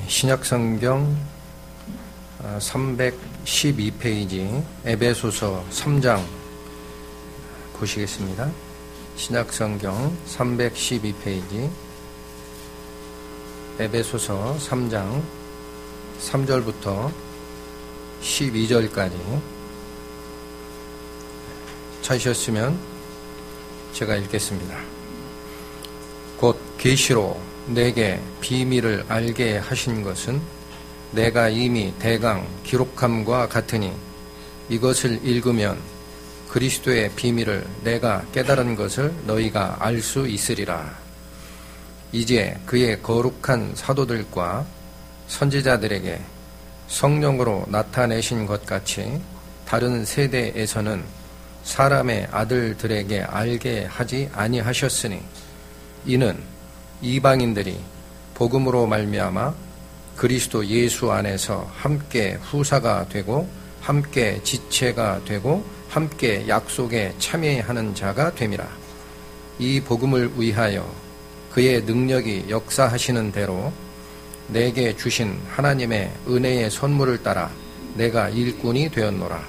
신약성경 312페이지 에베소서 3장 보시겠습니다. 신약성경 312페이지 에베소서 3장 3절부터 12절까지 찾으셨으면 제가 읽겠습니다. 곧 계시로 내게 비밀을 알게 하신 것은 내가 이미 대강 기록함과 같으니 이것을 읽으면 그리스도의 비밀을 내가 깨달은 것을 너희가 알 수 있으리라. 이제 그의 거룩한 사도들과 선지자들에게 성령으로 나타내신 것 같이 다른 세대에서는 사람의 아들들에게 알게 하지 아니하셨으니 이는 이방인들이 복음으로 말미암아 그리스도 예수 안에서 함께 후사가 되고 함께 지체가 되고 함께 약속에 참여하는 자가 됨이라. 이 복음을 위하여 그의 능력이 역사하시는 대로 내게 주신 하나님의 은혜의 선물을 따라 내가 일꾼이 되었노라.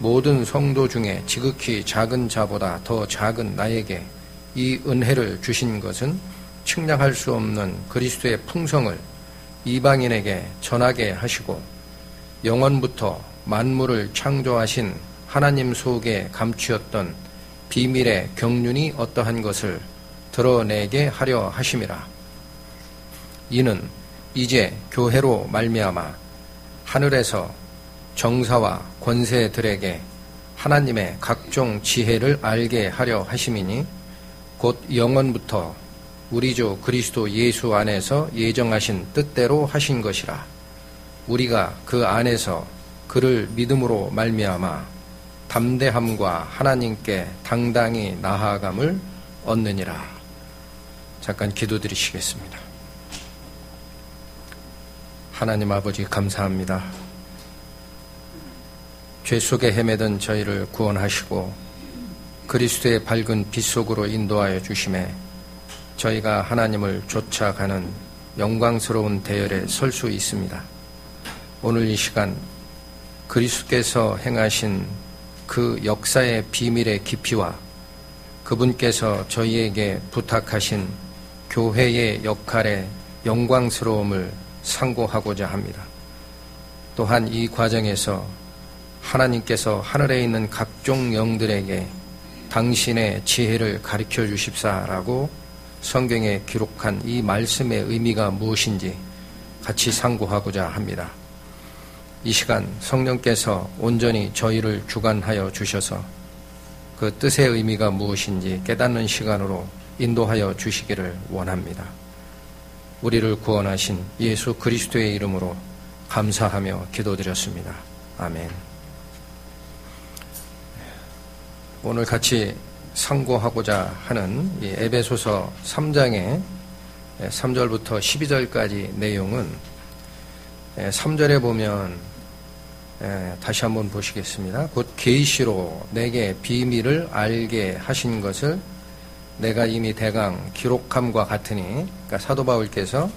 모든 성도 중에 지극히 작은 자보다 더 작은 나에게 이 은혜를 주신 것은 측량할 수 없는 그리스도의 풍성을 이방인에게 전하게 하시고 영원부터 만물을 창조하신 하나님 속에 감추었던 비밀의 경륜이 어떠한 것을 드러내게 하려 하심이라. 이는 이제 교회로 말미암아 하늘에서 정사와 권세들에게 하나님의 각종 지혜를 알게 하려 하심이니 곧 영원부터 우리 주 그리스도 예수 안에서 예정하신 뜻대로 하신 것이라. 우리가 그 안에서 그를 믿음으로 말미암아 담대함과 하나님께 당당히 나아감을 얻느니라. 잠깐 기도드리시겠습니다. 하나님 아버지 감사합니다. 죄 속에 헤매던 저희를 구원하시고 그리스도의 밝은 빛 속으로 인도하여 주심에 저희가 하나님을 쫓아가는 영광스러운 대열에 설 수 있습니다. 오늘 이 시간 그리스도께서 행하신 그 역사의 비밀의 깊이와 그분께서 저희에게 부탁하신 교회의 역할의 영광스러움을 상고하고자 합니다. 또한 이 과정에서 하나님께서 하늘에 있는 각종 영들에게 당신의 지혜를 가르쳐 주십사라고 성경에 기록한 이 말씀의 의미가 무엇인지 같이 상고하고자 합니다. 이 시간 성령께서 온전히 저희를 주관하여 주셔서 그 뜻의 의미가 무엇인지 깨닫는 시간으로 인도하여 주시기를 원합니다. 우리를 구원하신 예수 그리스도의 이름으로 감사하며 기도드렸습니다. 아멘. 오늘 같이 상고하고자 하는 이 에베소서 3장의 3절부터 12절까지 내용은 3절에 보면 다시 한번 보시겠습니다. 곧 계시로 내게 비밀을 알게 하신 것을 내가 이미 대강 기록함과 같으니, 그러니까 사도 바울께서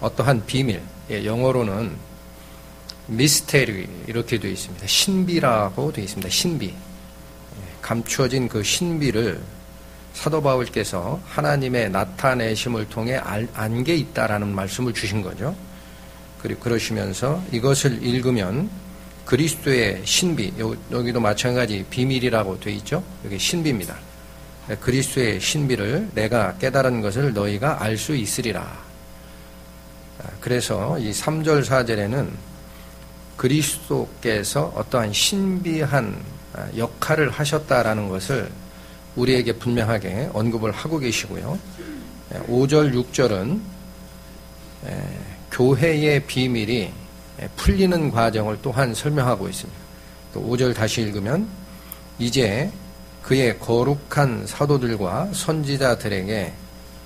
어떠한 비밀, 영어로는 미스테리 이렇게 되어 있습니다. 신비라고 되어 있습니다. 신비. 감추어진 그 신비를 사도 바울께서 하나님의 나타내심을 통해 안 게 있다라는 말씀을 주신 거죠. 그리고 그러시면서 이것을 읽으면 그리스도의 신비, 여기도 마찬가지 비밀이라고 되어 있죠. 여기 신비입니다. 그리스도의 신비를 내가 깨달은 것을 너희가 알 수 있으리라. 그래서 이 3절 4절에는 그리스도께서 어떠한 신비한 역할을 하셨다라는 것을 우리에게 분명하게 언급을 하고 계시고요. 5절 6절은 교회의 비밀이 풀리는 과정을 또한 설명하고 있습니다. 또 5절 다시 읽으면 이제 그의 거룩한 사도들과 선지자들에게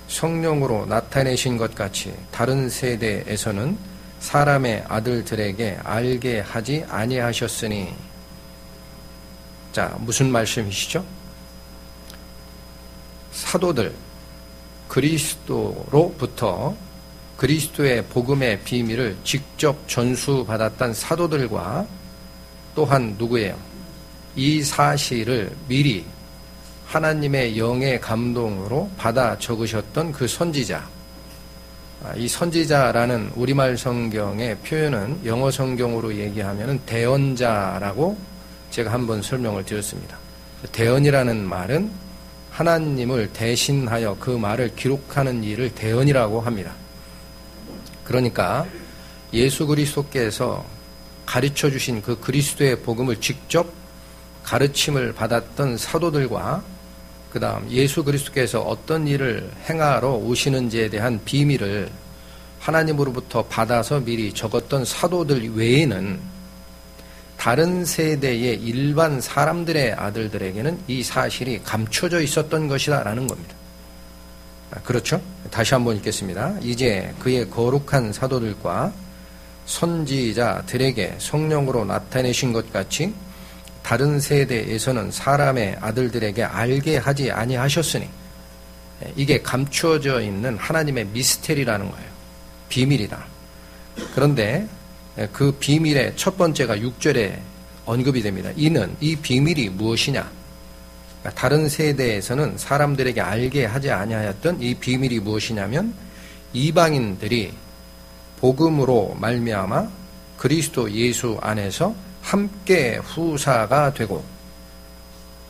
성령으로 나타내신 것 같이 다른 세대에서는 사람의 아들들에게 알게 하지 아니하셨으니. 자, 무슨 말씀이시죠? 사도들, 그리스도로부터 그리스도의 복음의 비밀을 직접 전수받았던 사도들과 또한 누구예요? 이 사실을 미리 하나님의 영의 감동으로 받아 적으셨던 그 선지자. 이 선지자라는 우리말 성경의 표현은 영어 성경으로 얘기하면 대언자라고 제가 한번 설명을 드렸습니다. 대언이라는 말은 하나님을 대신하여 그 말을 기록하는 일을 대언이라고 합니다. 그러니까 예수 그리스도께서 가르쳐 주신 그 그리스도의 복음을 직접 가르침을 받았던 사도들과 그 다음 예수 그리스도께서 어떤 일을 행하러 오시는지에 대한 비밀을 하나님으로부터 받아서 미리 적었던 사도들 외에는 다른 세대의 일반 사람들의 아들들에게는 이 사실이 감춰져 있었던 것이다 라는 겁니다. 그렇죠? 다시 한번 읽겠습니다. 이제 그의 거룩한 사도들과 선지자들에게 성령으로 나타내신 것 같이 다른 세대에서는 사람의 아들들에게 알게 하지 아니하셨으니 이게 감추어져 있는 하나님의 미스테리라는 거예요. 비밀이다. 그런데 그 비밀의 첫 번째가 6절에 언급이 됩니다. 이는 이 비밀이 무엇이냐? 다른 세대에서는 사람들에게 알게 하지 아니하였던 이 비밀이 무엇이냐면 이방인들이 복음으로 말미암아 그리스도 예수 안에서 함께 후사가 되고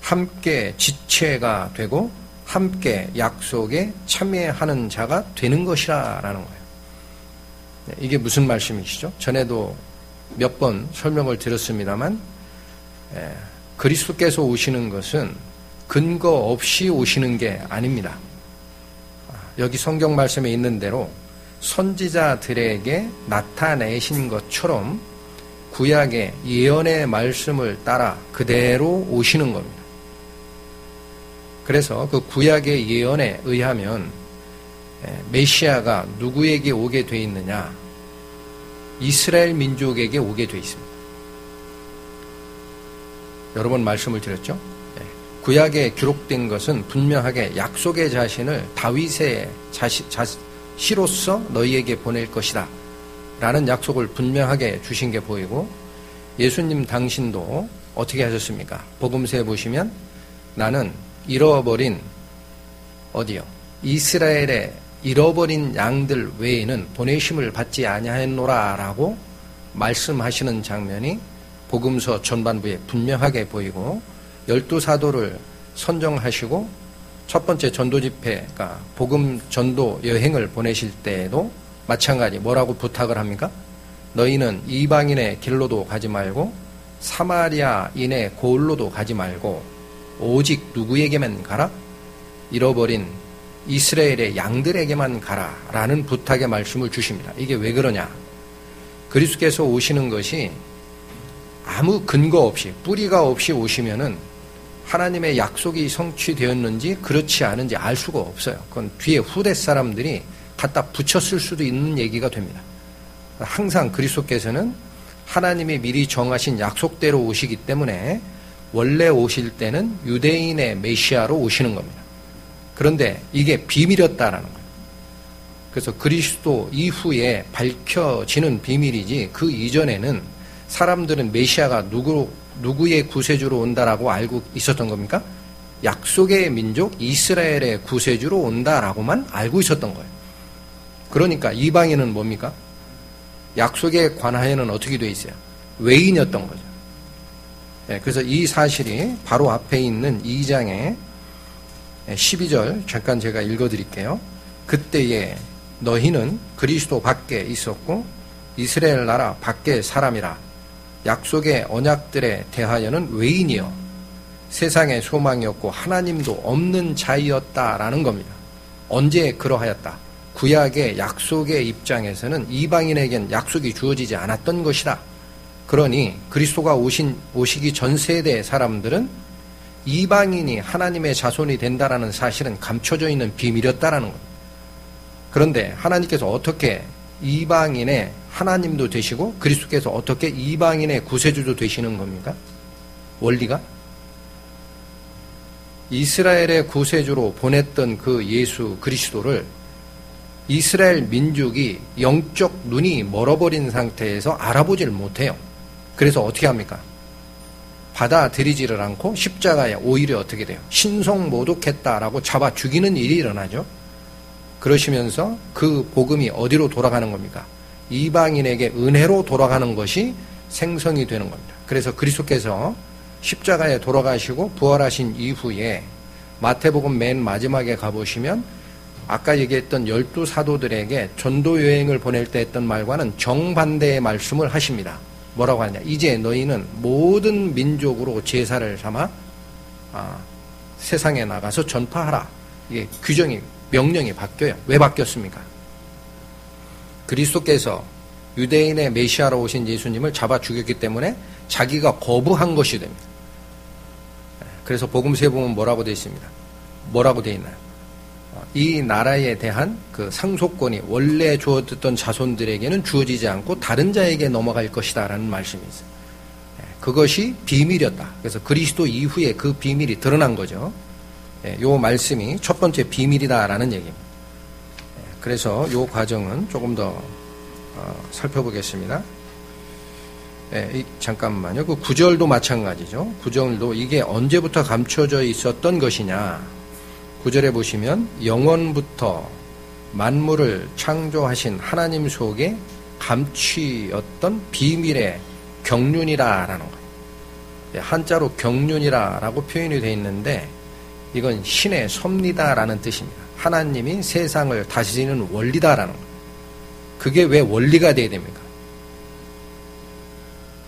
함께 지체가 되고 함께 약속에 참여하는 자가 되는 것이라는 거예요. 이게 무슨 말씀이시죠? 전에도 몇 번 설명을 드렸습니다만 그리스도께서 오시는 것은 근거 없이 오시는 게 아닙니다. 여기 성경 말씀에 있는 대로 선지자들에게 나타내신 것처럼 구약의 예언의 말씀을 따라 그대로 오시는 겁니다. 그래서 그 구약의 예언에 의하면 메시아가 누구에게 오게 돼 있느냐? 이스라엘 민족에게 오게 돼 있습니다. 여러 번 말씀을 드렸죠? 구약에 기록된 것은 분명하게 약속의 자신을 다윗의 시로서 너희에게 보낼 것이다 라는 약속을 분명하게 주신 게 보이고 예수님 당신도 어떻게 하셨습니까? 복음서에 보시면 나는 잃어버린 어디요? 이스라엘의 잃어버린 양들 외에는 보내심을 받지 아니하였노라 라고 말씀하시는 장면이 복음서 전반부에 분명하게 보이고 12사도를 선정하시고 첫 번째 전도 집회가 복음 전도 여행을 보내실 때에도 마찬가지 뭐라고 부탁을 합니까? 너희는 이방인의 길로도 가지 말고 사마리아인의 고을로도 가지 말고 오직 누구에게만 가라? 잃어버린 이스라엘의 양들에게만 가라 라는 부탁의 말씀을 주십니다. 이게 왜 그러냐? 그리스도께서 오시는 것이 아무 근거 없이 뿌리가 없이 오시면은 하나님의 약속이 성취되었는지 그렇지 않은지 알 수가 없어요. 그건 뒤에 후대 사람들이 갖다 붙였을 수도 있는 얘기가 됩니다. 항상 그리스도께서는 하나님이 미리 정하신 약속대로 오시기 때문에 원래 오실 때는 유대인의 메시아로 오시는 겁니다. 그런데 이게 비밀이었다라는 거예요. 그래서 그리스도 이후에 밝혀지는 비밀이지 그 이전에는 사람들은 메시아가 누구의 구세주로 온다라고 알고 있었던 겁니까? 약속의 민족 이스라엘의 구세주로 온다라고만 알고 있었던 거예요. 그러니까 이방인은 뭡니까? 약속에 관하여는 어떻게 돼 있어요? 외인이었던 거죠. 네, 그래서 이 사실이 바로 앞에 있는 2장의 12절 잠깐 제가 읽어드릴게요. 그때에 너희는 그리스도 밖에 있었고 이스라엘 나라 밖의 사람이라 약속의 언약들에 대하여는 외인이요 세상의 소망이었고 하나님도 없는 자이었다라는 겁니다. 언제 그러하였다? 구약의 약속의 입장에서는 이방인에겐 약속이 주어지지 않았던 것이다. 그러니 그리스도가 오시기 전 세대의 사람들은 이방인이 하나님의 자손이 된다라는 사실은 감춰져 있는 비밀이었다라는 겁니다. 그런데 하나님께서 어떻게 이방인의 하나님도 되시고 그리스도께서 어떻게 이방인의 구세주도 되시는 겁니까? 원리가? 이스라엘의 구세주로 보냈던 그 예수 그리스도를 이스라엘 민족이 영적 눈이 멀어버린 상태에서 알아보질 못해요. 그래서 어떻게 합니까? 받아들이지를 않고 십자가에 오히려 어떻게 돼요? 신성모독했다라고 잡아 죽이는 일이 일어나죠. 그러시면서 그 복음이 어디로 돌아가는 겁니까? 이방인에게 은혜로 돌아가는 것이 생성이 되는 겁니다. 그래서 그리스도께서 십자가에 돌아가시고 부활하신 이후에 마태복음 맨 마지막에 가보시면 아까 얘기했던 12사도들에게 전도 여행을 보낼 때 했던 말과는 정반대의 말씀을 하십니다. 뭐라고 하느냐? 이제 너희는 모든 민족으로 제사를 삼아 세상에 나가서 전파하라. 이게 규정이, 명령이 바뀌어요. 왜 바뀌었습니까? 그리스도께서 유대인의 메시아로 오신 예수님을 잡아 죽였기 때문에 자기가 거부한 것이 됩니다. 그래서 복음서에 보면 뭐라고 되어 있습니다. 뭐라고 되어 있나요? 이 나라에 대한 그 상속권이 원래 주어졌던 자손들에게는 주어지지 않고 다른 자에게 넘어갈 것이다 라는 말씀이 있어요. 그것이 비밀이었다. 그래서 그리스도 이후에 그 비밀이 드러난 거죠. 이 말씀이 첫 번째 비밀이다 라는 얘기입니다. 그래서 이 과정은 조금 더 살펴보겠습니다. 잠깐만요. 그 9절도 마찬가지죠. 9절도 이게 언제부터 감춰져 있었던 것이냐. 9절에 보시면 영원부터 만물을 창조하신 하나님 속에 감취었던 비밀의 경륜이라라는 거예요. 한자로 경륜이라라고 표현이 되어 있는데 이건 신의 섭리다라는 뜻입니다. 하나님이 세상을 다스리는 원리다라는 거예요. 그게 왜 원리가 돼야 됩니까?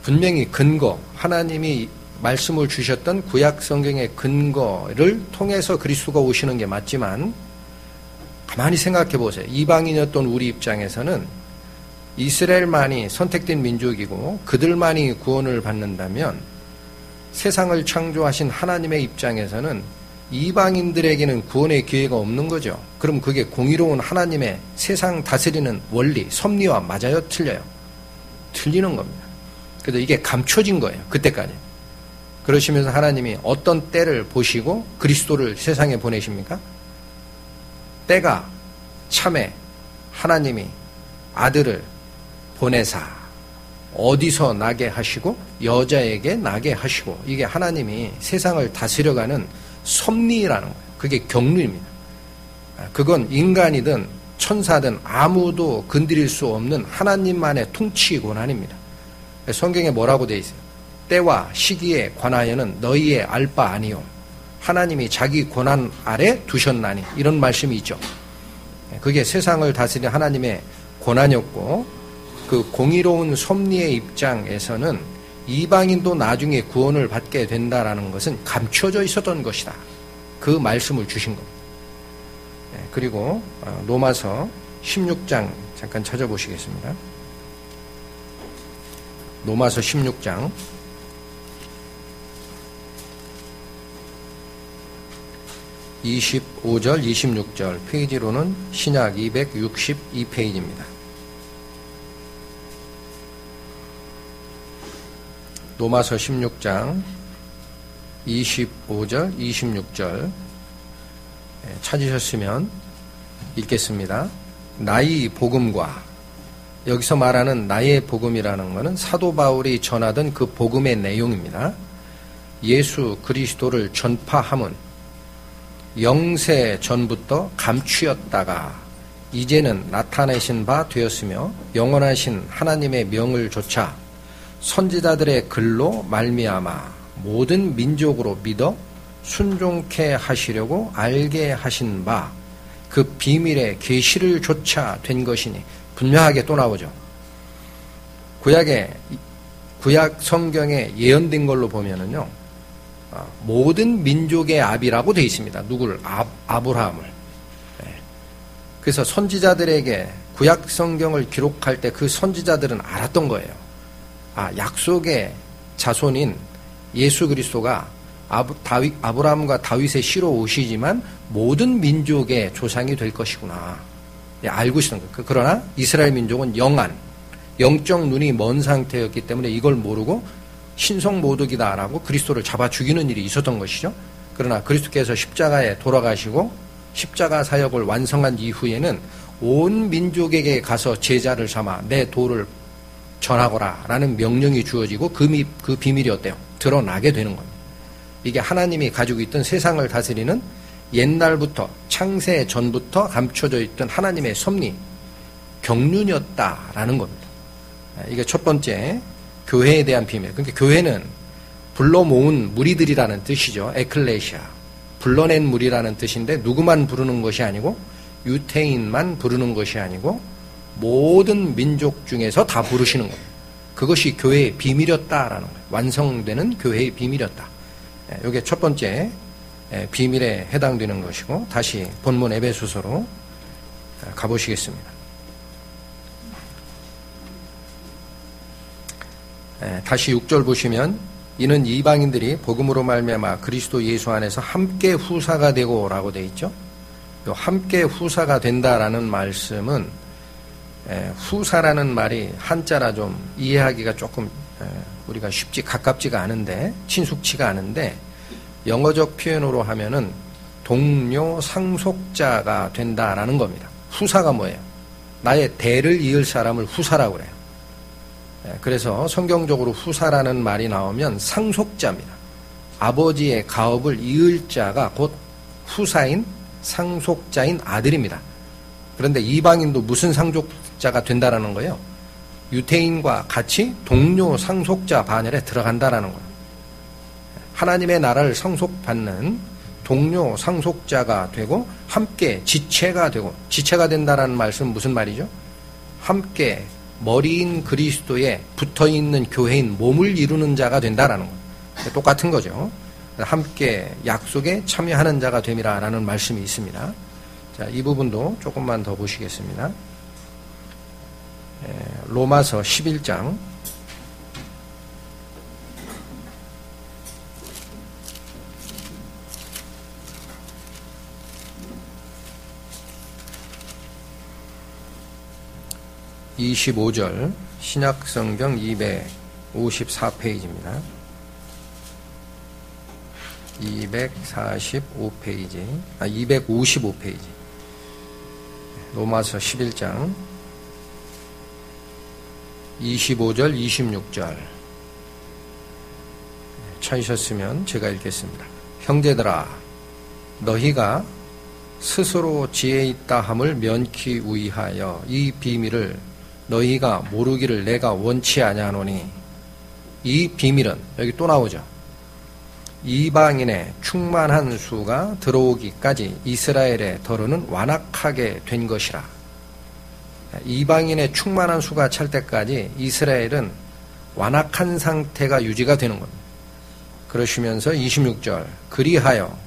분명히 근거, 하나님이 말씀을 주셨던 구약 성경의 근거를 통해서 그리스도가 오시는 게 맞지만 가만히 생각해 보세요. 이방인이었던 우리 입장에서는 이스라엘만이 선택된 민족이고 그들만이 구원을 받는다면 세상을 창조하신 하나님의 입장에서는 이방인들에게는 구원의 기회가 없는 거죠. 그럼 그게 공의로운 하나님의 세상 다스리는 원리, 섭리와 맞아요? 틀려요? 틀리는 겁니다. 그래서 이게 감춰진 거예요. 그때까지. 그러시면서 하나님이 어떤 때를 보시고 그리스도를 세상에 보내십니까? 때가 참에 하나님이 아들을 보내사 어디서 나게 하시고 여자에게 나게 하시고 이게 하나님이 세상을 다스려가는 섭리라는 거예요. 그게 경륜입니다. 그건 인간이든 천사든 아무도 건드릴 수 없는 하나님만의 통치 권한입니다. 성경에 뭐라고 되어 있어요? 때와 시기에 관하여는 너희의 알 바 아니요 하나님이 자기 권한 아래 두셨나니 이런 말씀이 있죠. 그게 세상을 다스리는 하나님의 권한이었고 그 공의로운 섭리의 입장에서는 이방인도 나중에 구원을 받게 된다라는 것은 감춰져 있었던 것이다. 그 말씀을 주신 겁니다. 그리고 로마서 16장 잠깐 찾아보시겠습니다. 로마서 16장 25절, 26절 페이지로는 신약 262페이지입니다. 로마서 16장 25절, 26절 찾으셨으면 읽겠습니다. 나의 복음과 여기서 말하는 나의 복음이라는 것은 사도 바울이 전하던 그 복음의 내용입니다. 예수 그리스도를 전파함은 영세 전부터 감추었다가 이제는 나타내신 바 되었으며 영원하신 하나님의 명을 조차 선지자들의 글로 말미암아 모든 민족으로 믿어 순종케 하시려고 알게 하신 바 그 비밀의 계시를 조차 된 것이니 분명하게 또 나오죠. 구약 성경에 예언된 걸로 보면은요, 모든 민족의 아비라고 되어 있습니다. 누구를? 아브라함을. 그래서 선지자들에게 구약 성경을 기록할 때 그 선지자들은 알았던 거예요. 약속의 자손인 예수 그리스도가 아브라함과 다윗의 씨로 오시지만 모든 민족의 조상이 될 것이구나. 알고 있었던 거예요. 그러나 이스라엘 민족은 영적 눈이 먼 상태였기 때문에 이걸 모르고 신성모독이다라고 그리스도를 잡아 죽이는 일이 있었던 것이죠. 그러나 그리스도께서 십자가에 돌아가시고 십자가 사역을 완성한 이후에는 온 민족에게 가서 제자를 삼아 내 도를 전하거라 라는 명령이 주어지고 그 비밀이 어때요? 드러나게 되는 겁니다. 이게 하나님이 가지고 있던 세상을 다스리는 옛날부터 창세 전부터 감춰져 있던 하나님의 섭리, 경륜이었다라는 겁니다. 이게 첫 번째 교회에 대한 비밀. 그러니까 교회는 불러 모은 무리들이라는 뜻이죠. 에클레시아. 불러낸 무리라는 뜻인데 누구만 부르는 것이 아니고 유태인만 부르는 것이 아니고 모든 민족 중에서 다 부르시는 겁니다. 그것이 교회의 비밀이었다라는 거예요. 완성되는 교회의 비밀이었다. 이게 첫 번째 비밀에 해당되는 것이고, 다시 본문 에베소서로 가보시겠습니다. 다시 6절 보시면 이는 이방인들이 복음으로 말미암아 그리스도 예수 안에서 함께 후사가 되고 라고 되어 있죠. 함께 후사가 된다라는 말씀은 후사라는 말이 한자라 좀 이해하기가 조금 우리가 가깝지가 않은데, 친숙치가 않은데, 영어적 표현으로 하면은 동료 상속자가 된다라는 겁니다. 후사가 뭐예요? 나의 대를 이을 사람을 후사라고 그래요. 그래서 성경적으로 후사라는 말이 나오면 상속자입니다. 아버지의 가업을 이을 자가 곧 후사인 상속자인 아들입니다. 그런데 이방인도 무슨 상속자가 된다라는 거예요? 유태인과 같이 동료 상속자 반열에 들어간다라는 거예요. 하나님의 나라를 상속받는 동료 상속자가 되고 함께 지체가 되고, 지체가 된다라는 말씀은 무슨 말이죠? 함께 머리인 그리스도에 붙어있는 교회인 몸을 이루는 자가 된다라는 거예요. 똑같은 거죠. 함께 약속에 참여하는 자가 됨이라는 말씀이 있습니다. 자, 이 부분도 조금만 더 보시겠습니다. 로마서 11장 25절 신약성경 254페이지입니다. 245페이지, 255페이지. 로마서 11장 25절, 26절. 찾으셨으면 제가 읽겠습니다. 형제들아, 너희가 스스로 지혜 있다 함을 면키 위하여 이 비밀을 너희가 모르기를 내가 원치 아니하노니, 이 비밀은 여기 또 나오죠. 이방인의 충만한 수가 들어오기까지 이스라엘의 더러는 완악하게 된 것이라. 이방인의 충만한 수가 찰 때까지 이스라엘은 완악한 상태가 유지가 되는 겁니다. 그러시면서 26절 그리하여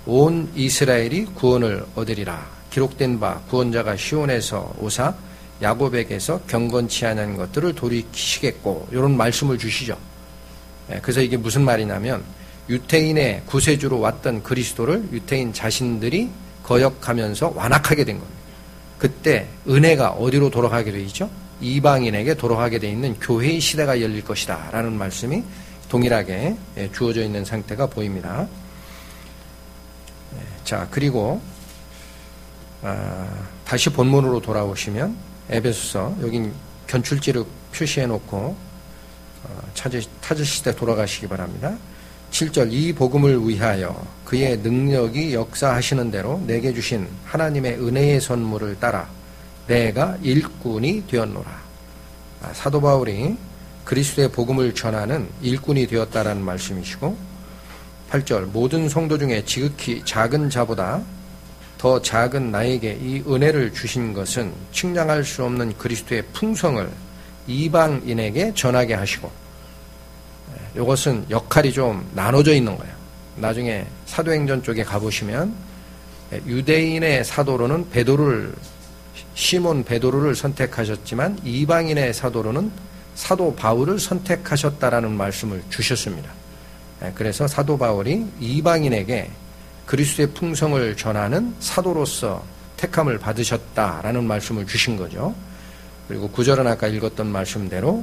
온 이스라엘이 구원을 얻으리라. 기록된 바 구원자가 시온에서 오사 야곱에게서 경건치 않은 것들을 돌이키시겠고, 이런 말씀을 주시죠. 그래서 이게 무슨 말이냐면 유태인의 구세주로 왔던 그리스도를 유태인 자신들이 거역하면서 완악하게 된 겁니다. 그때 은혜가 어디로 돌아가게 되어 있죠? 이방인에게 돌아가게 되어 있는 교회의 시대가 열릴 것이다 라는 말씀이 동일하게 주어져 있는 상태가 보입니다. 자, 그리고 다시 본문으로 돌아오시면 에베소서, 여긴 견출지를 표시해 놓고 찾으실 때 돌아가시기 바랍니다. 7절 이 복음을 위하여 그의 능력이 역사하시는 대로 내게 주신 하나님의 은혜의 선물을 따라 내가 일꾼이 되었노라. 사도 바울이 그리스도의 복음을 전하는 일꾼이 되었다라는 말씀이시고, 8절 모든 성도 중에 지극히 작은 자보다 더 작은 나에게 이 은혜를 주신 것은 측량할 수 없는 그리스도의 풍성을 이방인에게 전하게 하시고, 이것은 역할이 좀 나눠져 있는 거예요. 나중에 사도행전 쪽에 가보시면 유대인의 사도로는 시몬 베드로를 선택하셨지만 이방인의 사도로는 사도 바울을 선택하셨다라는 말씀을 주셨습니다. 그래서 사도 바울이 이방인에게 그리스도의 풍성을 전하는 사도로서 택함을 받으셨다라는 말씀을 주신 거죠. 그리고 9절은 아까 읽었던 말씀대로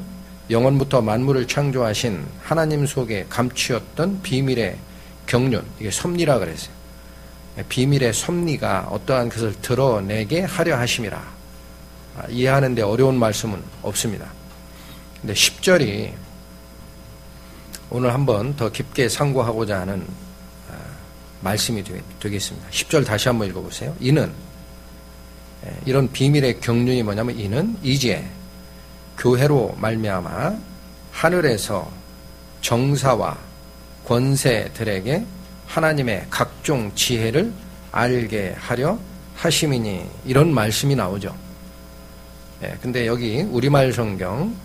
영원부터 만물을 창조하신 하나님 속에 감추었던 비밀의 경륜, 이게 섭리라 그랬어요. 비밀의 섭리가 어떠한 것을 드러내게 하려 하심이라. 이해하는데 어려운 말씀은 없습니다. 근데 10절이 오늘 한번 더 깊게 상고하고자 하는 말씀이 되겠습니다. 10절 다시 한번 읽어보세요. 이는, 이런 비밀의 경륜이 뭐냐면, 이는 이제 교회로 말미암아 하늘에서 정사와 권세들에게 하나님의 각종 지혜를 알게 하려 하심이니, 이런 말씀이 나오죠. 근데 여기 우리말 성경,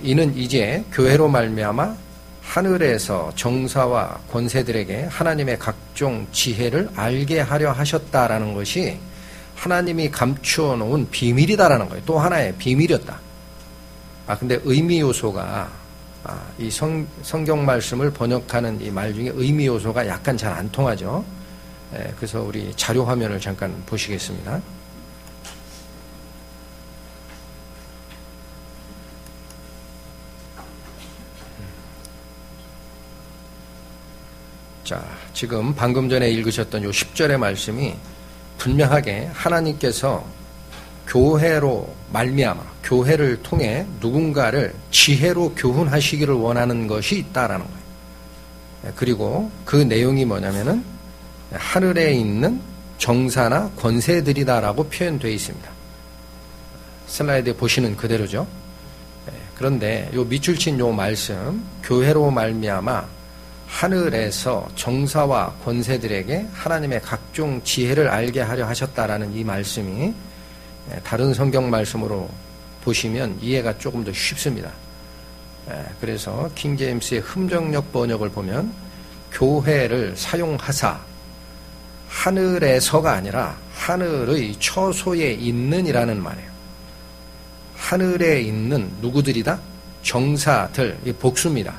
이는 이제 교회로 말미암아 하늘에서 정사와 권세들에게 하나님의 각종 지혜를 알게 하려 하셨다라는 것이 하나님이 감추어 놓은 비밀이다라는 거예요. 또 하나의 비밀이었다. 근데 의미 요소가, 이 성경 말씀을 번역하는 이 말 중에 의미 요소가 약간 잘 안 통하죠. 그래서 우리 자료 화면을 잠깐 보시겠습니다. 자, 지금 방금 전에 읽으셨던 요 10절의 말씀이 분명하게 하나님께서 교회로 말미암아, 교회를 통해 누군가를 지혜로 교훈하시기를 원하는 것이 있다라는 거예요. 그리고 그 내용이 뭐냐면은 하늘에 있는 정사나 권세들이다라고 표현되어 있습니다. 슬라이드에 보시는 그대로죠. 그런데 요 밑줄 친 요 말씀, 교회로 말미암아 하늘에서 정사와 권세들에게 하나님의 각종 지혜를 알게 하려 하셨다라는 이 말씀이 다른 성경 말씀으로 보시면 이해가 조금 더 쉽습니다. 그래서 킹제임스의 흠정역 번역을 보면 교회를 사용하사 하늘에서가 아니라 하늘의 처소에 있는이라는 말이에요. 하늘에 있는 누구들이다? 정사들, 이 복수입니다.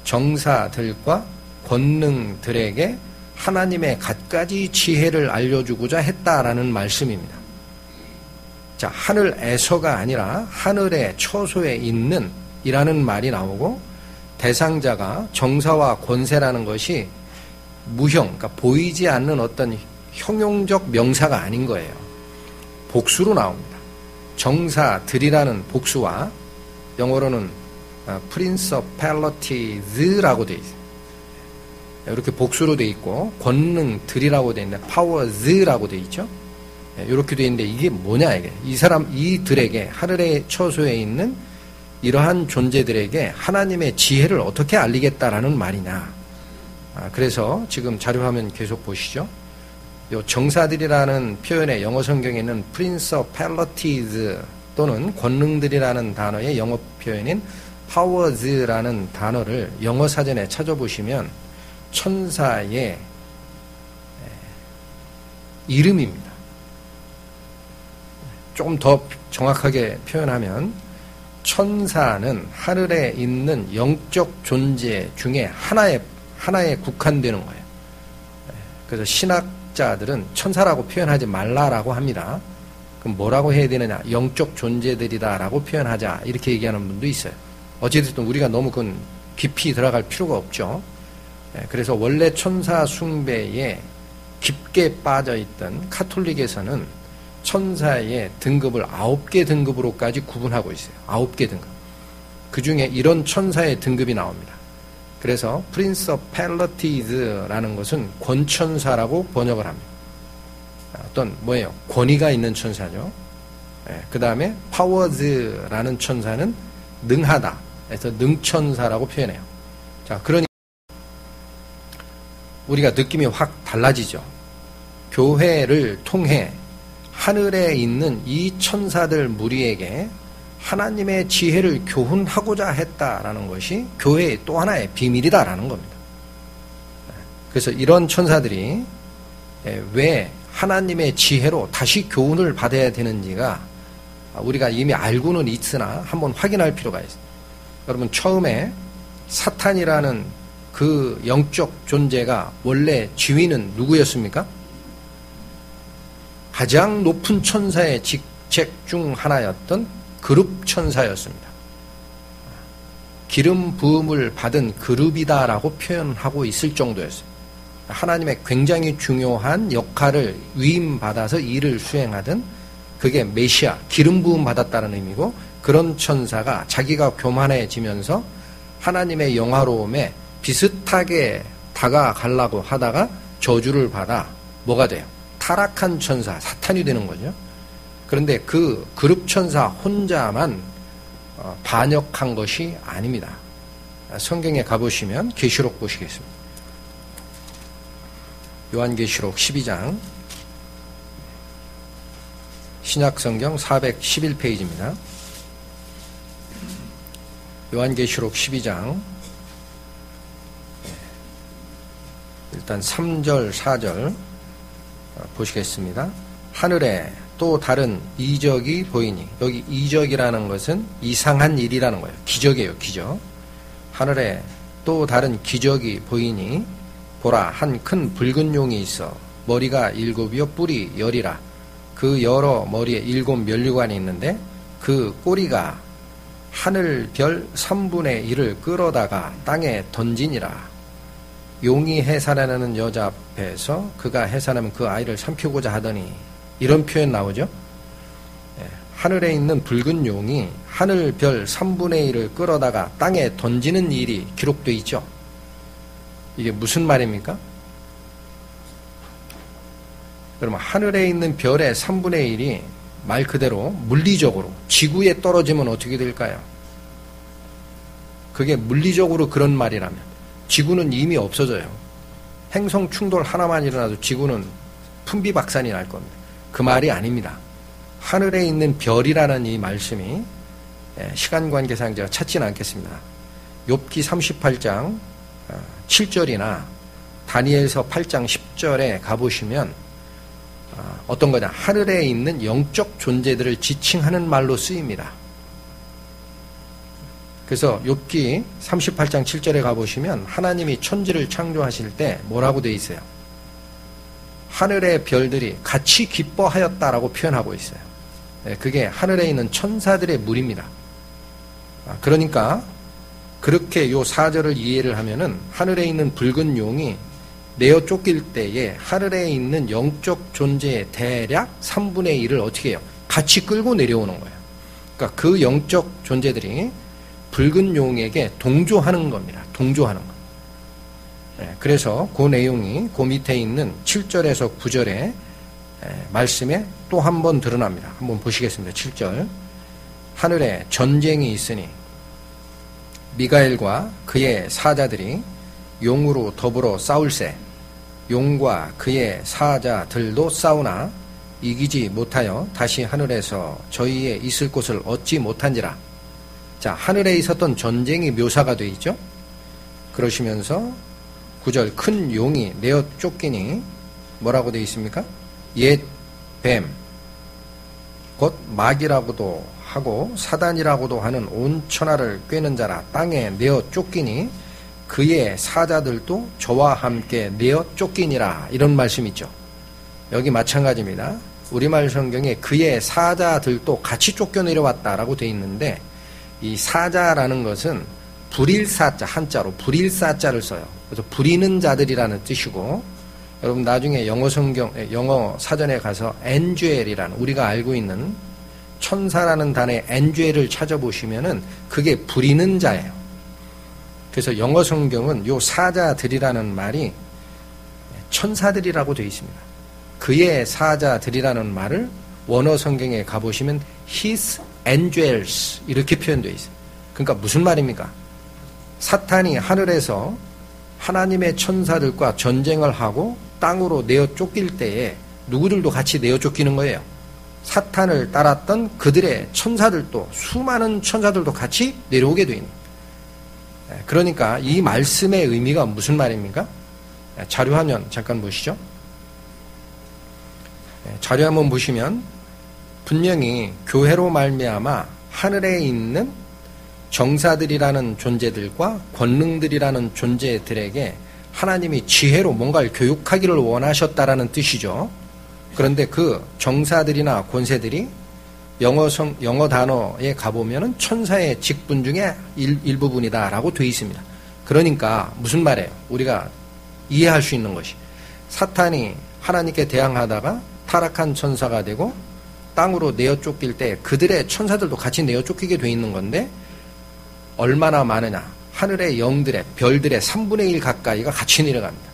정사들과 권능들에게 하나님의 갖가지 지혜를 알려주고자 했다라는 말씀입니다. 자, 하늘에서가 아니라 하늘의 처소에 있는 이라는 말이 나오고, 대상자가 정사와 권세라는 것이 무형, 그러니까 보이지 않는 어떤 형용적 명사가 아닌 거예요. 복수로 나옵니다. 정사들이라는 복수와 영어로는 principalities라고 되어 있어요. 이렇게 복수로 되어 있고, 권능들이라고 되어 있는데 powers라고 되어 있죠. 이렇게 되어 있는데 이게 뭐냐, 이게. 이들에게, 하늘의 처소에 있는 이러한 존재들에게 하나님의 지혜를 어떻게 알리겠다라는 말이냐. 그래서 지금 자료화면 계속 보시죠. 요 정사들이라는 표현의 영어 성경에 있는 principalities 또는 권능들이라는 단어의 영어 표현인 powers라는 단어를 영어 사전에 찾아보시면 천사의 이름입니다. 조금 더 정확하게 표현하면 천사는 하늘에 있는 영적 존재 중에 하나에 국한되는 거예요. 그래서 신학자들은 천사라고 표현하지 말라라고 합니다. 그럼 뭐라고 해야 되느냐? 영적 존재들이다라고 표현하자, 이렇게 얘기하는 분도 있어요. 어찌됐든 우리가 너무 그건 깊이 들어갈 필요가 없죠. 그래서 원래 천사 숭배에 깊게 빠져있던 카톨릭에서는 천사의 등급을 9개 등급으로까지 구분하고 있어요. 9개 등급. 그 중에 이런 천사의 등급이 나옵니다. 그래서 principalities라는 것은 권천사라고 번역을 합니다. 어떤 뭐예요? 권위가 있는 천사죠. 그 다음에 powers라는 천사는 능하다. 그래서 능천사라고 표현해요. 자, 그러니 우리가 느낌이 확 달라지죠. 교회를 통해 하늘에 있는 이 천사들 무리에게 하나님의 지혜를 교훈하고자 했다라는 것이 교회의 또 하나의 비밀이다라는 겁니다. 그래서 이런 천사들이 왜 하나님의 지혜로 다시 교훈을 받아야 되는지가 우리가 이미 알고는 있으나 한번 확인할 필요가 있어요. 여러분, 처음에 사탄이라는 그 영적 존재가 원래 지위는 누구였습니까? 가장 높은 천사의 직책 중 하나였던 그룹 천사였습니다. 기름 부음을 받은 그룹이다라고 표현하고 있을 정도였어요. 하나님의 굉장히 중요한 역할을 위임받아서 일을 수행하던 그게 메시아, 기름 부음 받았다는 의미고 그런 천사가 자기가 교만해지면서 하나님의 영화로움에 비슷하게 다가가려고 하다가 저주를 받아 뭐가 돼요? 타락한 천사, 사탄이 되는 거죠. 그런데 그 그룹 천사 혼자만 반역한 것이 아닙니다. 성경에 가보시면 계시록 보시겠습니다. 요한계시록 12장 신약성경 411페이지입니다. 요한계시록 12장 일단 3절 4절 보시겠습니다. 하늘에 또 다른 이적이 보이니, 여기 이적이라는 것은 이상한 일이라는 거예요. 기적이에요, 기적. 하늘에 또 다른 기적이 보이니 보라, 한 큰 붉은 용이 있어 머리가 7이요 뿔이 10이라. 그 여러 머리에 7 면류관이 있는데 그 꼬리가 하늘 별 3분의 1을 끌어다가 땅에 던지니라. 용이 해산하는 여자 앞에서 그가 해산하면 그 아이를 삼키고자 하더니, 이런 표현 나오죠. 하늘에 있는 붉은 용이 하늘 별 3분의 1을 끌어다가 땅에 던지는 일이 기록되어 있죠. 이게 무슨 말입니까? 그러면 하늘에 있는 별의 3분의 1이 말 그대로 물리적으로 지구에 떨어지면 어떻게 될까요? 그게 물리적으로 그런 말이라면 지구는 이미 없어져요. 행성 충돌 하나만 일어나도 지구는 풍비박산이 날 겁니다. 그 말이 아닙니다. 하늘에 있는 별이라는 이 말씀이 시간 관계상 제가 찾지는 않겠습니다. 욥기 38장 7절이나 다니엘서 8장 10절에 가보시면 어떤 거냐, 하늘에 있는 영적 존재들을 지칭하는 말로 쓰입니다. 그래서 욥기 38장 7절에 가보시면 하나님이 천지를 창조하실 때 뭐라고 되어 있어요? 하늘의 별들이 같이 기뻐하였다라고 표현하고 있어요. 그게 하늘에 있는 천사들의 무리입니다. 그러니까 그렇게 요 4절을 이해를 하면은 하늘에 있는 붉은 용이 내어 쫓길 때에 하늘에 있는 영적 존재의 대략 3분의 1을 어떻게 해요? 같이 끌고 내려오는 거예요. 그러니까 그 영적 존재들이 붉은 용에게 동조하는 겁니다. 동조하는 거. 그래서 그 내용이 그 밑에 있는 7절에서 9절의 말씀에 또 한 번 드러납니다. 한번 보시겠습니다. 7절. 하늘에 전쟁이 있으니 미가엘과 그의 사자들이 용으로 더불어 싸울세. 용과 그의 사자들도 싸우나 이기지 못하여 다시 하늘에서 저희의 있을 곳을 얻지 못한지라. 자, 하늘에 있었던 전쟁이 묘사가 되어 있죠. 그러시면서 9절, 큰 용이 내어 쫓기니 뭐라고 되어 있습니까? 옛 뱀, 곧 마귀라고도 하고 사단이라고도 하는 온 천하를 꿰는 자라 땅에 내어 쫓기니 그의 사자들도 저와 함께 내어 쫓기니라. 이런 말씀이 있죠. 여기 마찬가지입니다. 우리말 성경에 그의 사자들도 같이 쫓겨 내려왔다라고 되어 있는데, 이 사자라는 것은 불일사자, 한자로 불일사자를 써요. 그래서 부리는 자들이라는 뜻이고, 여러분 나중에 영어 사전에 가서 엔젤이라는, 우리가 알고 있는 천사라는 단어의 엔젤을 찾아보시면은 그게 부리는 자예요. 그래서 영어 성경은 요 사자들이라는 말이 천사들이라고 되어 있습니다. 그의 사자들이라는 말을 원어 성경에 가보시면 his angels 이렇게 표현되어 있어요. 그러니까 무슨 말입니까? 사탄이 하늘에서 하나님의 천사들과 전쟁을 하고 땅으로 내어 쫓길 때에 누구들도 같이 내어 쫓기는 거예요. 사탄을 따랐던 그들의 천사들도, 수많은 천사들도 같이 내려오게 되어 있는. 그러니까 이 말씀의 의미가 무슨 말입니까? 자료화면 잠깐 보시죠. 자료화면 보시면 분명히 교회로 말미암아 하늘에 있는 정사들이라는 존재들과 권능들이라는 존재들에게 하나님이 지혜로 뭔가를 교육하기를 원하셨다라는 뜻이죠. 그런데 그 정사들이나 권세들이 영어 단어에 가보면은 천사의 직분 중에 일부분이다라고 되어 있습니다. 그러니까 무슨 말이에요? 우리가 이해할 수 있는 것이, 사탄이 하나님께 대항하다가 타락한 천사가 되고 땅으로 내어 쫓길 때 그들의 천사들도 같이 내어 쫓기게 돼 있는 건데 얼마나 많으냐. 하늘의 영들의 별들의 3분의 1 가까이가 같이 내려갑니다.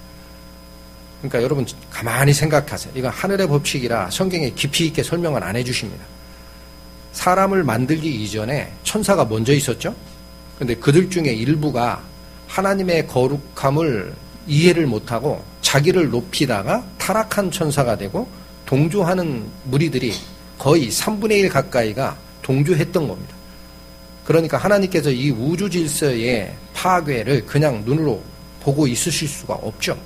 그러니까 여러분 가만히 생각하세요. 이건 하늘의 법칙이라 성경에 깊이 있게 설명은 안 해주십니다. 사람을 만들기 이전에 천사가 먼저 있었죠. 그런데 그들 중에 일부가 하나님의 거룩함을 이해를 못하고 자기를 높이다가 타락한 천사가 되고 동조하는 무리들이 거의 3분의 1 가까이가 동조했던 겁니다. 그러니까 하나님께서 이 우주 질서의 파괴를 그냥 눈으로 보고 있으실 수가 없죠.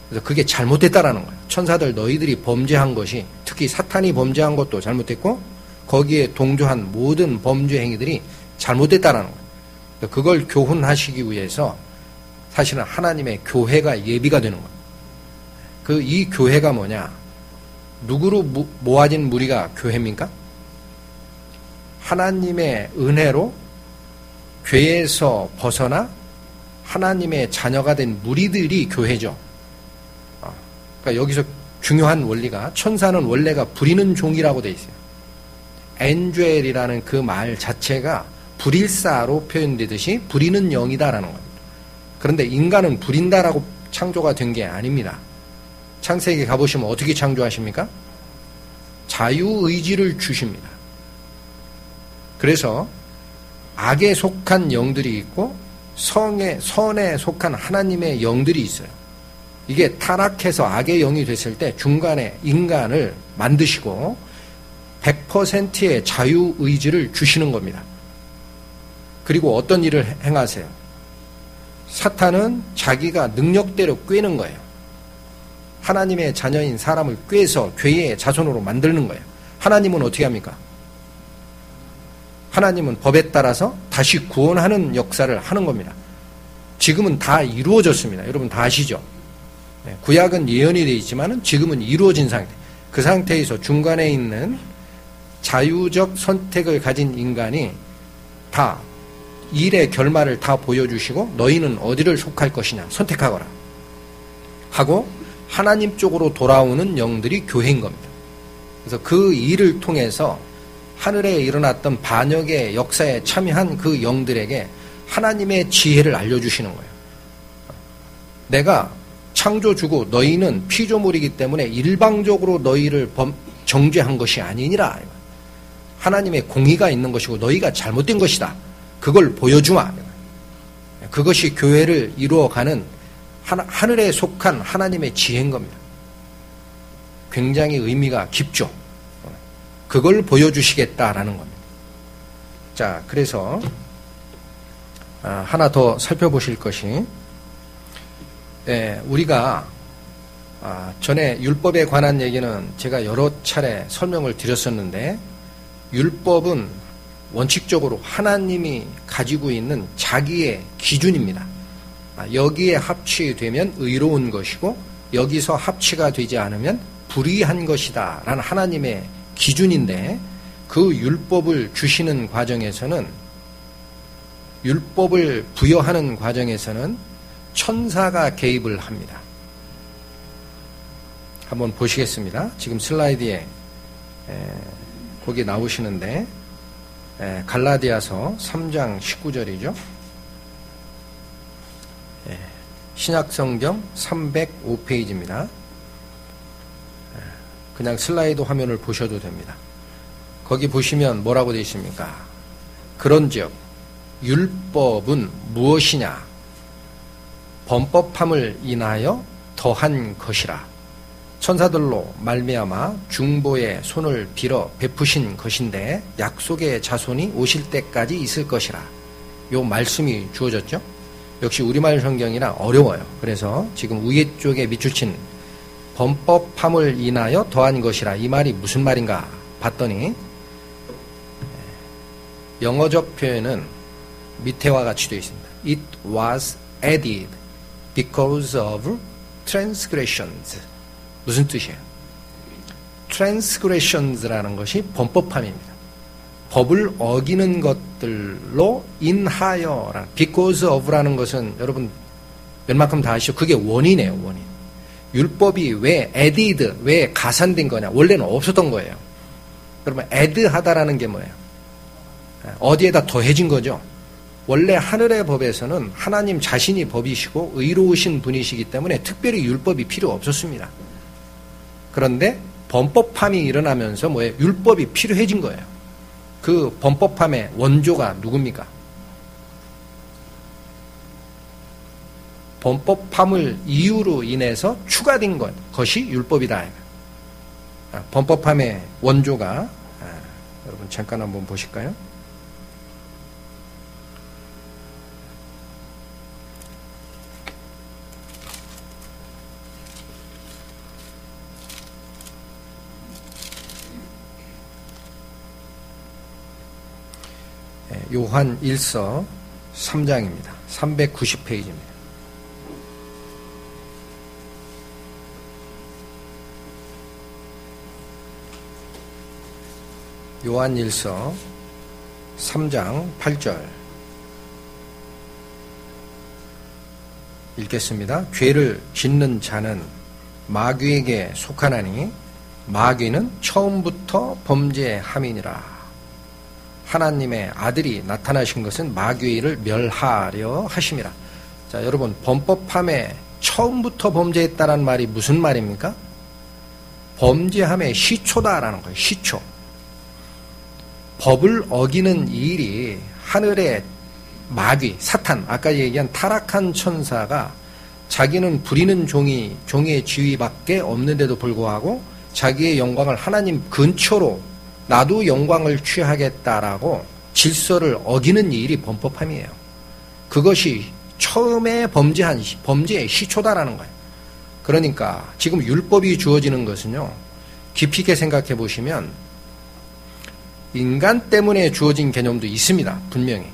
그래서 그게 잘못됐다라는 거예요. 천사들 너희들이 범죄한 것이, 특히 사탄이 범죄한 것도 잘못됐고 거기에 동조한 모든 범죄 행위들이 잘못됐다라는 거예요. 그걸 교훈하시기 위해서 사실은 하나님의 교회가 예비가 되는 거예요. 이 교회가 뭐냐? 누구로 모아진 무리가 교회입니까? 하나님의 은혜로 죄에서 벗어나 하나님의 자녀가 된 무리들이 교회죠. 그러니까 여기서 중요한 원리가, 천사는 원래가 부리는 종이라고 돼 있어요. 엔젤이라는 그 말 자체가 불일사로 표현되듯이 부리는 영이다라는 겁니다. 그런데 인간은 부린다라고 창조가 된 게 아닙니다. 창세기 가보시면 어떻게 창조하십니까? 자유의지를 주십니다. 그래서 악에 속한 영들이 있고 선에 속한 하나님의 영들이 있어요. 이게 타락해서 악의 영이 됐을 때 중간에 인간을 만드시고 100%의 자유의지를 주시는 겁니다. 그리고 어떤 일을 행하세요? 사탄은 자기가 능력대로 꿰는 거예요. 하나님의 자녀인 사람을 꿰서 죄의 자손으로 만드는 거예요. 하나님은 어떻게 합니까? 하나님은 법에 따라서 다시 구원하는 역사를 하는 겁니다. 지금은 다 이루어졌습니다. 여러분 다 아시죠? 구약은 예언이 되어 있지만 지금은 이루어진 상태. 그 상태에서 중간에 있는 자유적 선택을 가진 인간이 다 일의 결말을 다 보여주시고 너희는 어디를 속할 것이냐 선택하거라 하고 하나님 쪽으로 돌아오는 영들이 교회인 겁니다. 그래서 그 일을 통해서 하늘에 일어났던 반역의 역사에 참여한 그 영들에게 하나님의 지혜를 알려주시는 거예요. 내가 창조주고 너희는 피조물이기 때문에 일방적으로 너희를 정죄한 것이 아니니라. 하나님의 공의가 있는 것이고 너희가 잘못된 것이다. 그걸 보여주마. 그것이 교회를 이루어가는 하늘에 속한 하나님의 지혜인 겁니다. 굉장히 의미가 깊죠. 그걸 보여주시겠다라는 겁니다. 자, 그래서 하나 더 살펴보실 것이, 우리가 전에 율법에 관한 얘기는 제가 여러 차례 설명을 드렸었는데, 율법은 원칙적으로 하나님이 가지고 있는 자기의 기준입니다. 여기에 합치되면 의로운 것이고 여기서 합치가 되지 않으면 불의한 것이다 라는 하나님의 기준인데, 그 율법을 주시는 과정에서는, 율법을 부여하는 과정에서는 천사가 개입을 합니다. 한번 보시겠습니다. 지금 슬라이드에 거기 나오시는데, 갈라디아서 3장 19절이죠. 신약성경 305페이지입니다. 그냥 슬라이드 화면을 보셔도 됩니다. 거기 보시면 뭐라고 되어 있습니까? 그런즉 율법은 무엇이냐? 범법함을 인하여 더한 것이라. 천사들로 말미암아 중보의 손을 빌어 베푸신 것인데 약속의 자손이 오실 때까지 있을 것이라. 요 말씀이 주어졌죠. 역시 우리말 성경이라 어려워요. 그래서 지금 위에 쪽에 밑줄친 범법함을 인하여 더한 것이라, 이 말이 무슨 말인가 봤더니 영어적 표현은 밑에와 같이 되어 있습니다. It was added because of transgressions. 무슨 뜻이에요? transgressions라는 것이 범법함입니다. 법을 어기는 것들로 인하여, because of라는 것은 여러분 웬만큼 다 아시죠? 그게 원인이에요, 원인. 율법이 왜 added, 왜 가산된 거냐? 원래는 없었던 거예요. 그러면 add 하다라는 게 뭐예요? 어디에다 더해진 거죠. 원래 하늘의 법에서는 하나님 자신이 법이시고 의로우신 분이시기 때문에 특별히 율법이 필요 없었습니다. 그런데 범법함이 일어나면서 뭐예요? 율법이 필요해진 거예요. 그 범법함의 원조가 누굽니까? 범법함을 이유로 인해서 추가된 것이 율법이다. 범법함의 원조가 여러분 잠깐 한번 보실까요? 요한 1서 3장입니다. 390페이지입니다. 요한 1서 3장 8절 읽겠습니다. 죄를 짓는 자는 마귀에게 속하나니 마귀는 처음부터 범죄함이니라. 하나님의 아들이 나타나신 것은 마귀의 일을 멸하려 하심이라. 자, 여러분, 범법함에 처음부터 범죄했다라는 말이 무슨 말입니까? 범죄함의 시초다라는 거예요. 시초. 법을 어기는 일이 하늘의 마귀, 사탄, 아까 얘기한 타락한 천사가 자기는 부리는 종의 지위밖에 없는데도 불구하고 자기의 영광을 하나님 근처로 나도 영광을 취하겠다라고 질서를 어기는 일이 범법함이에요. 그것이 처음에 범죄의 시초다라는 거예요. 그러니까 지금 율법이 주어지는 것은요, 깊이 있게 생각해 보시면 인간 때문에 주어진 개념도 있습니다. 분명히.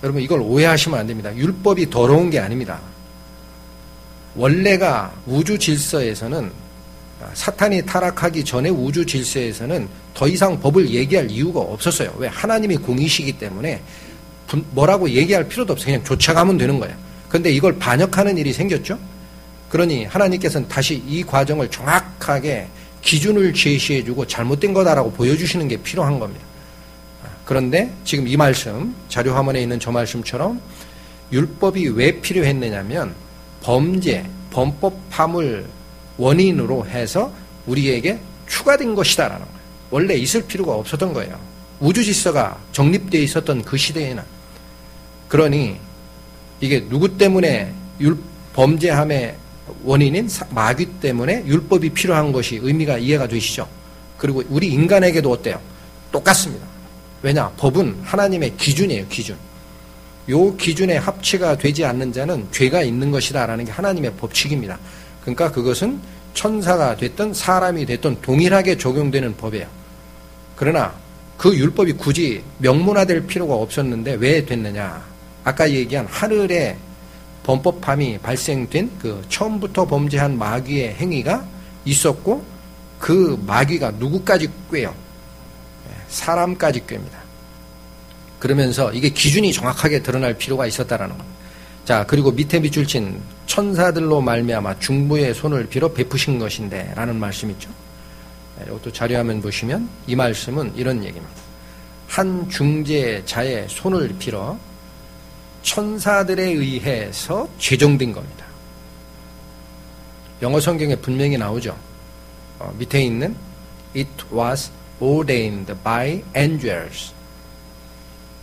여러분 이걸 오해하시면 안 됩니다. 율법이 더러운 게 아닙니다. 원래가 우주 질서에서는 사탄이 타락하기 전에 우주 질서에서는 더 이상 법을 얘기할 이유가 없었어요. 왜? 하나님이 공이시기 때문에 뭐라고 얘기할 필요도 없어요. 그냥 쫓아가면 되는 거예요. 그런데 이걸 반역하는 일이 생겼죠. 그러니 하나님께서는 다시 이 과정을 정확하게 기준을 제시해주고 잘못된 거다라고 보여주시는 게 필요한 겁니다. 그런데 지금 이 말씀, 자료 화면에 있는 저 말씀처럼 율법이 왜 필요했느냐면 범법함을 원인으로 해서 우리에게 추가된 것이다라는 거예요. 원래 있을 필요가 없었던 거예요. 우주 질서가 정립되어 있었던 그 시대에는. 그러니 이게 누구 때문에 범죄함의 원인인 마귀 때문에 율법이 필요한 것이 의미가 이해가 되시죠? 그리고 우리 인간에게도 어때요? 똑같습니다. 왜냐? 법은 하나님의 기준이에요. 기준. 요 기준에 합치가 되지 않는 자는 죄가 있는 것이다라는 게 하나님의 법칙입니다. 그러니까 그것은 천사가 됐든 사람이 됐든 동일하게 적용되는 법이에요. 그러나 그 율법이 굳이 명문화될 필요가 없었는데 왜 됐느냐? 아까 얘기한 하늘에 범법함이 발생된 그 처음부터 범죄한 마귀의 행위가 있었고 그 마귀가 누구까지 꾀요? 사람까지 꾀입니다. 그러면서 이게 기준이 정확하게 드러날 필요가 있었다라는 겁니다. 자, 그리고 밑에 밑줄 친 천사들로 말미암아 중보의 손을 빌어 베푸신 것인데 라는 말씀 있죠. 이것도 자료화면 보시면 이 말씀은 이런 얘기입니다. 한 중재자의 손을 빌어 천사들에 의해서 제정된 겁니다. 영어 성경에 분명히 나오죠. 밑에 있는 It was ordained by angels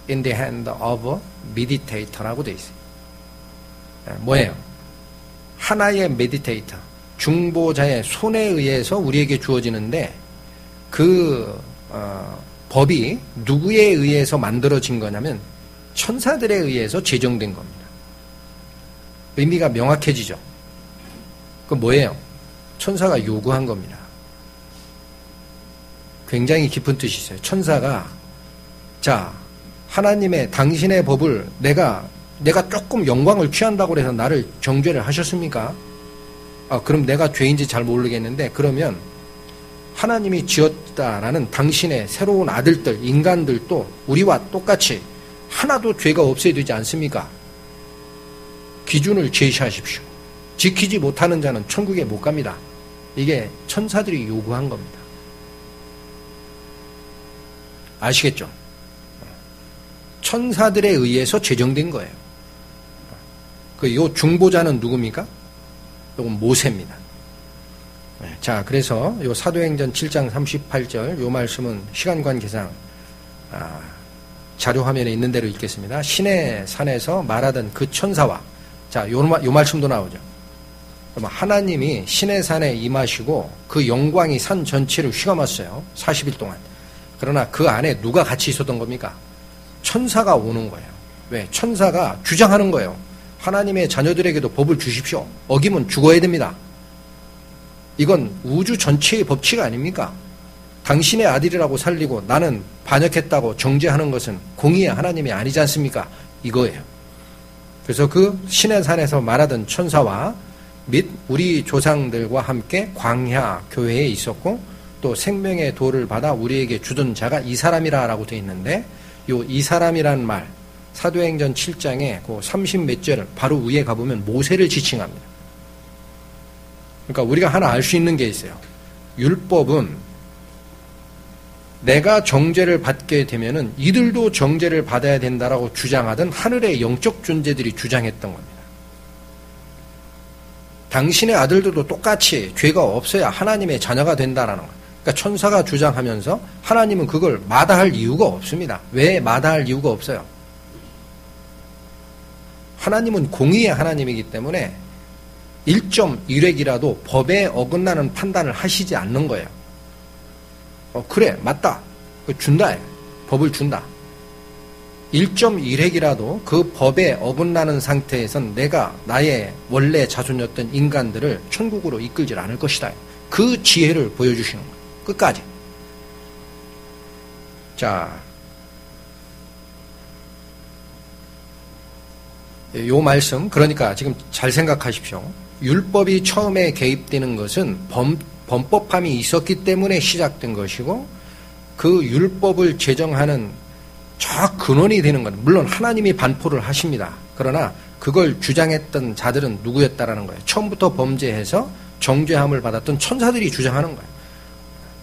in the hand of a meditator라고 되어 있어요. 뭐예요? 하나의 메디테이터, 중보자의 손에 의해서 우리에게 주어지는데 그 법이 누구에 의해서 만들어진 거냐면 천사들에 의해서 제정된 겁니다. 의미가 명확해지죠. 그 뭐예요? 천사가 요구한 겁니다. 굉장히 깊은 뜻이 있어요. 천사가 자, 하나님의 당신의 법을 내가 조금 영광을 취한다고 해서 나를 정죄를 하셨습니까? 그럼 내가 죄인지 잘 모르겠는데 그러면 하나님이 지었다라는 당신의 새로운 아들들, 인간들도 우리와 똑같이 하나도 죄가 없어야 되지 않습니까? 기준을 제시하십시오. 지키지 못하는 자는 천국에 못 갑니다. 이게 천사들이 요구한 겁니다. 아시겠죠? 천사들에 의해서 제정된 거예요. 요 중보자는 누굽니까? 이건 모세입니다. 자, 그래서 요 사도행전 7장 38절 요 말씀은 시간 관계상 자료 화면에 있는 대로 읽겠습니다. 신의 산에서 말하던 그 천사와, 자, 요 말씀도 나오죠. 하나님이 신의 산에 임하시고 그 영광이 산 전체를 휘감았어요. 40일 동안. 그러나 그 안에 누가 같이 있었던 겁니까? 천사가 오는 거예요. 왜? 천사가 주장하는 거예요. 하나님의 자녀들에게도 법을 주십시오. 어기면 죽어야 됩니다. 이건 우주 전체의 법칙 아닙니까? 당신의 아들이라고 살리고 나는 반역했다고 정죄하는 것은 공의의 하나님이 아니지 않습니까? 이거예요. 그래서 그 신의 산에서 말하던 천사와 및 우리 조상들과 함께 광야 교회에 있었고 또 생명의 도를 받아 우리에게 주던 자가 이 사람이라고 되어 있는데 요 이 사람이란 말 사도행전 7장에 그 30몇 절 바로 위에 가보면 모세를 지칭합니다. 그러니까 우리가 하나 알 수 있는 게 있어요. 율법은 내가 정죄를 받게 되면은 이들도 정죄를 받아야 된다라고 주장하던 하늘의 영적 존재들이 주장했던 겁니다. 당신의 아들들도 똑같이 죄가 없어야 하나님의 자녀가 된다라는 거예요. 그러니까 천사가 주장하면서 하나님은 그걸 마다할 이유가 없습니다. 왜 마다할 이유가 없어요? 하나님은 공의의 하나님이기 때문에 1.1획이라도 법에 어긋나는 판단을 하시지 않는 거예요. 그래, 맞다. 준다. 법을 준다. 1.1획이라도 그 법에 어긋나는 상태에선 내가 나의 원래 자손이었던 인간들을 천국으로 이끌질 않을 것이다. 그 지혜를 보여주시는 거예요. 끝까지. 자, 요 말씀, 그러니까 지금 잘 생각하십시오. 율법이 처음에 개입되는 것은 범법함이 있었기 때문에 시작된 것이고 그 율법을 제정하는 저 근원이 되는 건 물론 하나님이 반포를 하십니다. 그러나 그걸 주장했던 자들은 누구였다라는 거예요. 처음부터 범죄해서 정죄함을 받았던 천사들이 주장하는 거예요.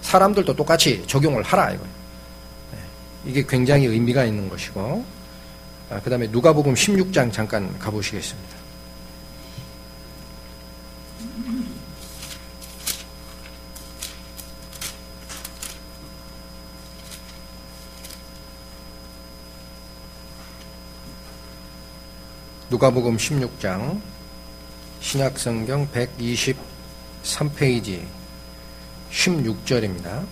사람들도 똑같이 적용을 하라 이거예요. 이게 굉장히 의미가 있는 것이고 그 다음에 누가복음 16장 잠깐 가보시겠습니다. 누가복음 16장 신약성경 123페이지 16절입니다.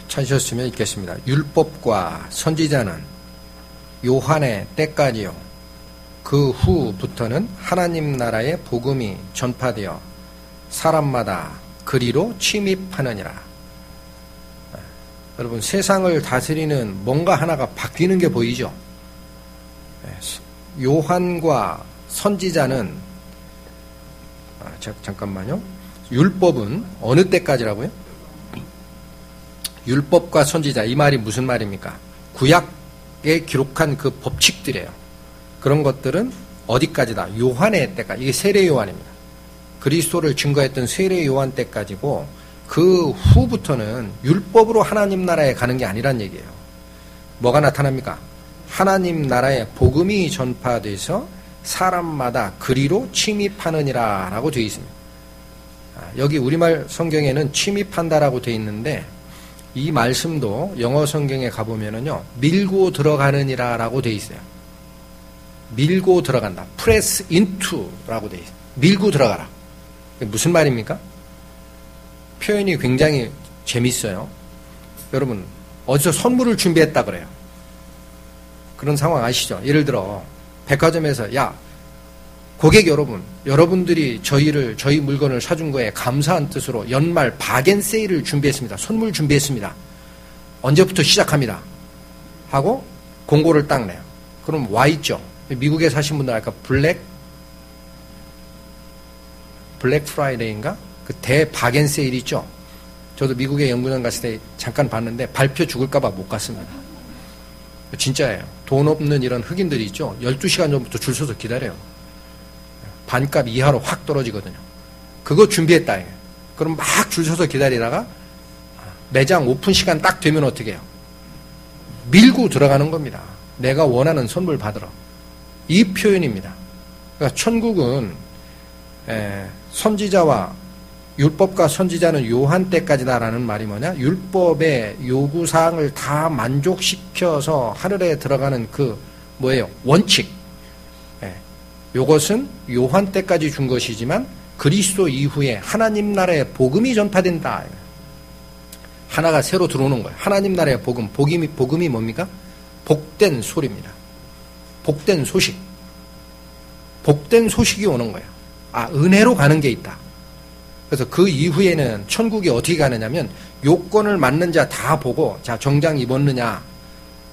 찾으셨으면 읽겠습니다. 율법과 선지자는 요한의 때까지요. 그 후부터는 하나님 나라의 복음이 전파되어 사람마다 그리로 침입하느니라. 여러분, 세상을 다스리는 뭔가 하나가 바뀌는 게 보이죠? 요한과 선지자는 잠깐만요. 율법은 어느 때까지라고요? 율법과 선지자, 이 말이 무슨 말입니까? 구약에 기록한 그 법칙들이에요. 그런 것들은 어디까지다? 요한의 때까지. 이게 세례 요한입니다. 그리스도를 증거했던 세례 요한 때까지고 그 후부터는 율법으로 하나님 나라에 가는 게 아니란 얘기예요. 뭐가 나타납니까? 하나님 나라의 복음이 전파돼서 사람마다 그리로 침입하느니라 라고 되어 있습니다. 여기 우리말 성경에는 침입한다라고 되어 있는데 이 말씀도 영어 성경에 가보면은요, 밀고 들어가느니라 라고 되어 있어요. 밀고 들어간다. press into 라고 되어 있어요. 밀고 들어가라. 무슨 말입니까? 표현이 굉장히 재밌어요. 여러분, 어디서 선물을 준비했다 그래요. 그런 상황 아시죠? 예를 들어 백화점에서 야, 고객 여러분, 여러분들이 저희 물건을 사준 거에 감사한 뜻으로 연말 바겐 세일을 준비했습니다. 선물 준비했습니다. 언제부터 시작합니다. 하고 공고를 딱 내요. 그럼 와 있죠. 미국에 사신 분들 아까 블랙 프라이데이인가? 그 대바겐 세일 있죠. 저도 미국에 연구원 갔을 때 잠깐 봤는데 발표 죽을까봐 못 갔습니다. 진짜예요. 돈 없는 이런 흑인들이 있죠. 12시간 전부터 줄 서서 기다려요. 반값 이하로 확 떨어지거든요. 그거 준비했다. 그럼 막 줄 서서 기다리다가 매장 오픈 시간 딱 되면 어떻게 해요? 밀고 들어가는 겁니다. 내가 원하는 선물 받으러. 이 표현입니다. 그러니까 천국은 선지자와 율법과 선지자는 요한 때까지다라는 말이 뭐냐? 율법의 요구사항을 다 만족시켜서 하늘에 들어가는 그 뭐예요? 원칙. 요것은 요한 때까지 준 것이지만 그리스도 이후에 하나님 나라의 복음이 전파된다. 하나가 새로 들어오는 거예요. 하나님 나라의 복음. 복음이 뭡니까? 복된 소리입니다. 복된 소식. 복된 소식이 오는 거예요. 은혜로 가는 게 있다. 그래서 그 이후에는 천국이 어떻게 가느냐면 요건을 맞는 자 다 보고 자 정장 입었느냐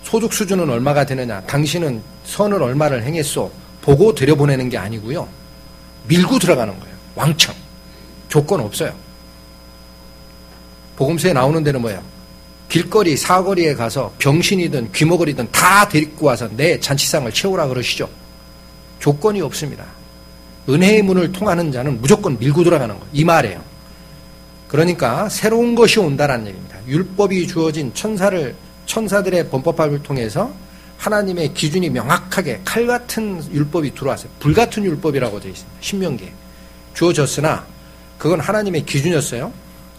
소득 수준은 얼마가 되느냐 당신은 선을 얼마를 행했소 보고 들여보내는 게 아니고요. 밀고 들어가는 거예요. 왕창. 조건 없어요. 복음서에 나오는 데는 뭐예요? 길거리 사거리에 가서 병신이든 귀머거리든 다 데리고 와서 내 잔치상을 채우라 그러시죠. 조건이 없습니다. 은혜의 문을 통하는 자는 무조건 밀고 들어가는 거예요. 이 말이에요. 그러니까 새로운 것이 온다라는 얘기입니다. 율법이 주어진 천사들의 범법함을 통해서 하나님의 기준이 명확하게 칼같은 율법이 들어왔어요. 불같은 율법이라고 되어 있습니다. 신명기에. 주어졌으나 그건 하나님의 기준이었어요.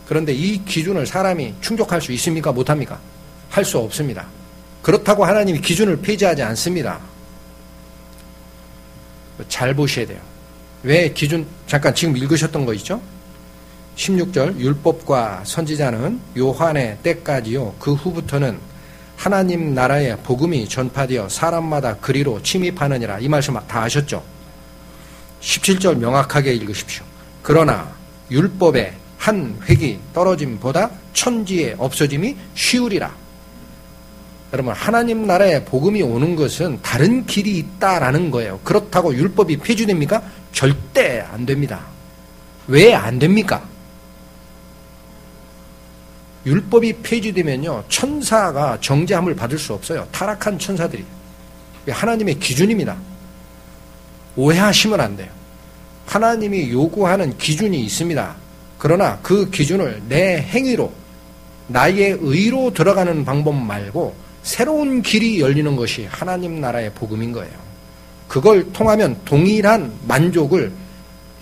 그런데 이 기준을 사람이 충족할 수 있습니까? 못합니까? 할 수 없습니다. 그렇다고 하나님이 기준을 폐지하지 않습니다. 잘 보셔야 돼요. 왜 기준, 잠깐 지금 읽으셨던 거 있죠? 16절, 율법과 선지자는 요한의 때까지요. 그 후부터는 하나님 나라의 복음이 전파되어 사람마다 그리로 침입하느니라. 이 말씀 다 아셨죠? 17절 명확하게 읽으십시오. 그러나 율법의 한 획이 떨어짐보다 천지의 없어짐이 쉬우리라. 여러분, 하나님 나라의 복음이 오는 것은 다른 길이 있다라는 거예요. 그렇다고 율법이 폐지됩니까? 절대 안 됩니다. 왜 안 됩니까? 율법이 폐지되면요, 천사가 정죄함을 받을 수 없어요. 타락한 천사들이. 하나님의 기준입니다. 오해하시면 안 돼요. 하나님이 요구하는 기준이 있습니다. 그러나 그 기준을 내 행위로, 나의 의로 들어가는 방법 말고 새로운 길이 열리는 것이 하나님 나라의 복음인 거예요. 그걸 통하면 동일한 만족을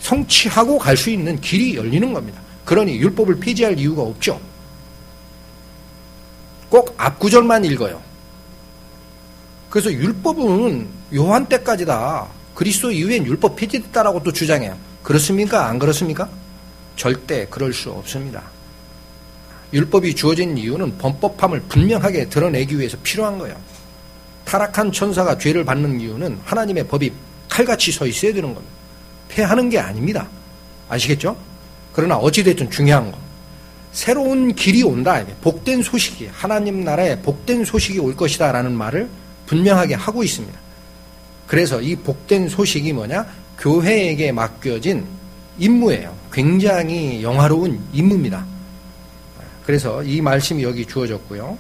성취하고 갈 수 있는 길이 열리는 겁니다. 그러니 율법을 폐지할 이유가 없죠. 꼭 앞구절만 읽어요. 그래서 율법은 요한 때까지다. 그리스도 이후엔 율법 폐지됐다라고 또 주장해요. 그렇습니까? 안 그렇습니까? 절대 그럴 수 없습니다. 율법이 주어진 이유는 범법함을 분명하게 드러내기 위해서 필요한 거예요. 타락한 천사가 죄를 받는 이유는 하나님의 법이 칼같이 서 있어야 되는 겁니다. 폐하는 게 아닙니다. 아시겠죠? 그러나 어찌됐든 중요한 거. 새로운 길이 온다. 복된 소식이, 하나님 나라에 복된 소식이 올 것이다 라는 말을 분명하게 하고 있습니다. 그래서 이 복된 소식이 뭐냐? 교회에게 맡겨진 임무예요. 굉장히 영화로운 임무입니다. 그래서 이 말씀이 여기 주어졌고요.